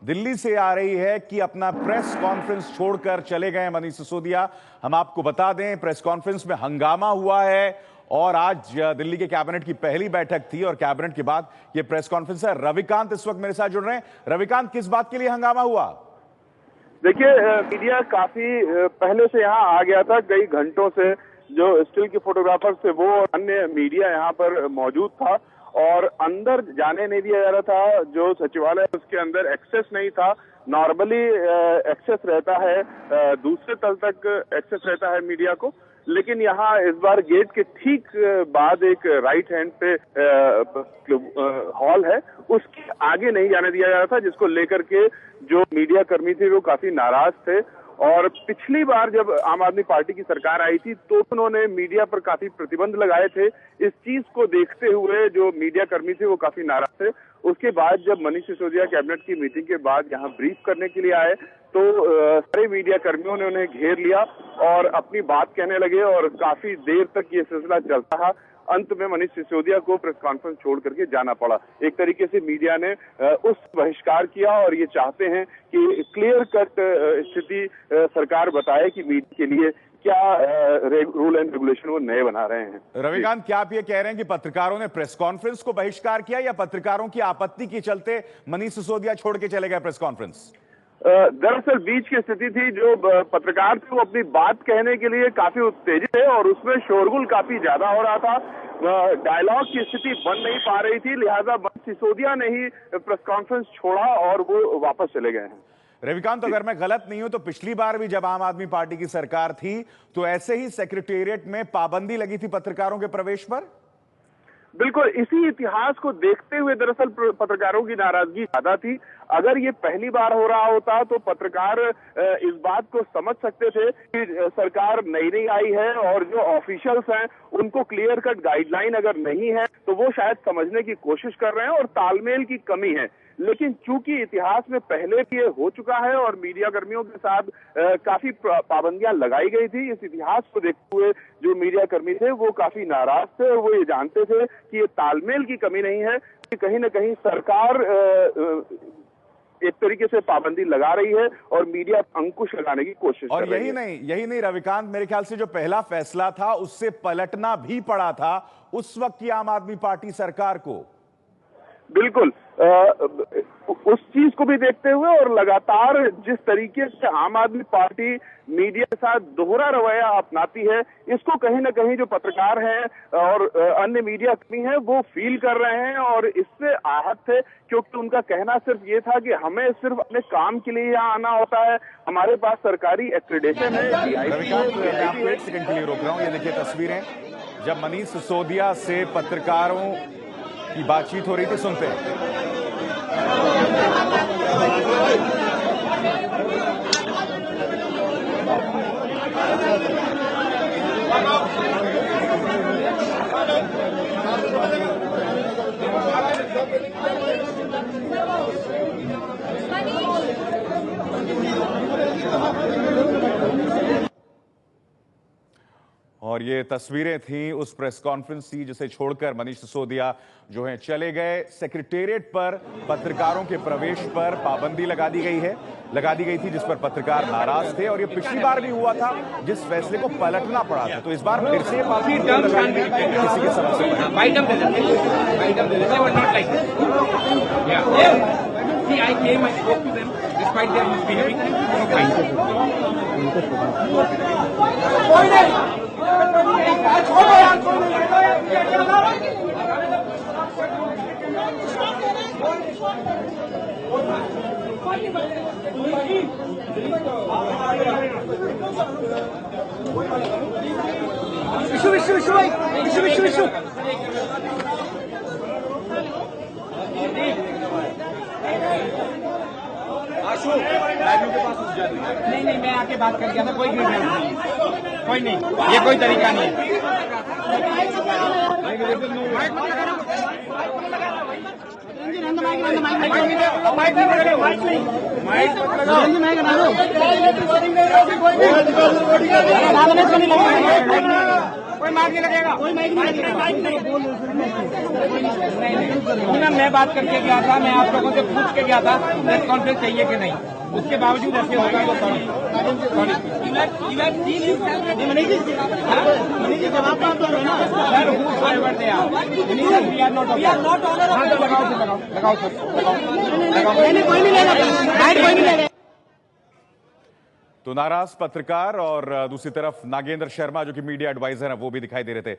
दिल्ली से आ रही है कि अपना प्रेस कॉन्फ्रेंस छोड़कर चले गए मनीष सिसोदिया। हम आपको बता दें, प्रेस कॉन्फ्रेंस में हंगामा हुआ है और आज दिल्ली के कैबिनेट की पहली बैठक थी और कैबिनेट के बाद यह प्रेस कॉन्फ्रेंस है। रविकांत इस वक्त मेरे साथ जुड़ रहे हैं। रविकांत, किस बात के लिए हंगामा हुआ? देखिए, मीडिया काफी पहले से यहाँ आ गया था। कई घंटों से जो स्टिल के फोटोग्राफर थे वो और अन्य मीडिया यहाँ पर मौजूद था और अंदर जाने नहीं दिया जा रहा था। जो सचिवालय उसके अंदर एक्सेस नहीं था। नॉर्मली एक्सेस रहता है, दूसरे तल तक एक्सेस रहता है मीडिया को, लेकिन यहाँ इस बार गेट के ठीक बाद एक राइट हैंड पे हॉल है, उसके आगे नहीं जाने दिया जा रहा था, जिसको लेकर के जो मीडिया कर्मी थे वो काफी नाराज थे। और पिछली बार जब आम आदमी पार्टी की सरकार आई थी तो उन्होंने मीडिया पर काफी प्रतिबंध लगाए थे। इस चीज को देखते हुए जो मीडिया कर्मी थे वो काफी नाराज थे। उसके बाद जब मनीष सिसोदिया कैबिनेट की मीटिंग के बाद यहाँ ब्रीफ करने के लिए आए तो सारे मीडिया कर्मियों ने उन्हें घेर लिया और अपनी बात कहने लगे और काफी देर तक ये सिलसिला चलता रहा। अंत में मनीष सिसोदिया को प्रेस कॉन्फ्रेंस छोड़ करके जाना पड़ा। एक तरीके से मीडिया ने उस बहिष्कार किया और ये चाहते हैं कि क्लियर कट स्थिति सरकार बताए कि मीडिया के लिए क्या रूल एंड रेगुलेशन वो नए बना रहे हैं। रविकांत, क्या आप ये कह रहे हैं कि पत्रकारों ने प्रेस कॉन्फ्रेंस को बहिष्कार किया या पत्रकारों की आपत्ति के चलते मनीष सिसोदिया छोड़ के चले गए प्रेस कॉन्फ्रेंस? दरअसल बीच की स्थिति थी। जो पत्रकार थे वो अपनी बात कहने के लिए काफी उत्तेजित थे और उसमें शोरगुल काफी ज्यादा हो रहा था। डायलॉग की स्थिति बन नहीं पा रही थी, लिहाजा सिसोदिया ने ही प्रेस कॉन्फ्रेंस छोड़ा और वो वापस चले गए हैं। रविकांत, अगर मैं गलत नहीं हूं तो पिछली बार भी जब आम आदमी पार्टी की सरकार थी तो ऐसे ही सेक्रेटेरिएट में पाबंदी लगी थी पत्रकारों के प्रवेश पर। बिल्कुल, इसी इतिहास को देखते हुए दरअसल पत्रकारों की नाराजगी ज्यादा थी। अगर ये पहली बार हो रहा होता तो पत्रकार इस बात को समझ सकते थे कि सरकार नई नई आई है और जो ऑफिशियल्स हैं उनको क्लियर कट गाइडलाइन अगर नहीं है तो वो शायद समझने की कोशिश कर रहे हैं और तालमेल की कमी है। लेकिन चूंकि इतिहास में पहले भी ये हो चुका है और मीडिया कर्मियों के साथ काफी पाबंदियां लगाई गई थी, इस इतिहास को देखते हुए जो मीडिया कर्मी थे वो काफी नाराज थे और वो ये जानते थे कि ये तालमेल की कमी नहीं है, कि कहीं ना कहीं सरकार एक तरीके से पाबंदी लगा रही है और मीडिया अंकुश लगाने की कोशिश कर रही है। यही नहीं रविकांत, मेरे ख्याल से जो पहला फैसला था उससे पलटना भी पड़ा था उस वक्त की आम आदमी पार्टी सरकार को। बिल्कुल, उस चीज को भी देखते हुए और लगातार जिस तरीके से आम आददमी पार्टी मीडिया के साथ दोहरा रवैया अपनाती है, इसको कहीं ना कहीं जो पत्रकार हैं और अन्य मीडिया कर्मी हैं वो फील कर रहे हैं और इससे आहत थे, क्योंकि उनका कहना सिर्फ ये था कि हमें सिर्फ अपने काम के लिए यहाँ आना होता है, हमारे पास सरकारी एक्रेडिटेशन है। रविकांत, मैं आपको एक सेकंड के लिए रोक रहा हूँ। ये देखिए तस्वीरें, जब मनीष सिसोदिया से पत्रकारों की बातचीत हो रही थी, सुनते हैं। और ये तस्वीरें थी उस प्रेस कॉन्फ्रेंस की जिसे छोड़कर मनीष सिसोदिया जो है चले गए। सेक्रेटेरिएट पर पत्रकारों के प्रवेश पर पाबंदी लगा दी गई थी जिस पर पत्रकार नाराज थे और ये पिछली बार भी हुआ था जिस फैसले को पलटना पड़ा था। तो इस बार फिर से पाबंदी लगाई गई किसी के समझ नहीं, मैं आके बात कर गया था। कोई नहीं, ये कोई तरीका नहीं है। कोई माइक नहीं लगेगा, कोई माइक नहीं लगेगा। नहीं, मैं बात करके गया था, मैं आप लोगों से पूछ के गया था प्रेस कॉन्फ्रेंस चाहिए कि नहीं, उसके बावजूद ऐसे होगा तो सॉरी। तो नाराज पत्रकार और दूसरी तरफ नागेंद्र शर्मा जो कि मीडिया एडवाइजर है वो भी दिखाई दे रहे थे।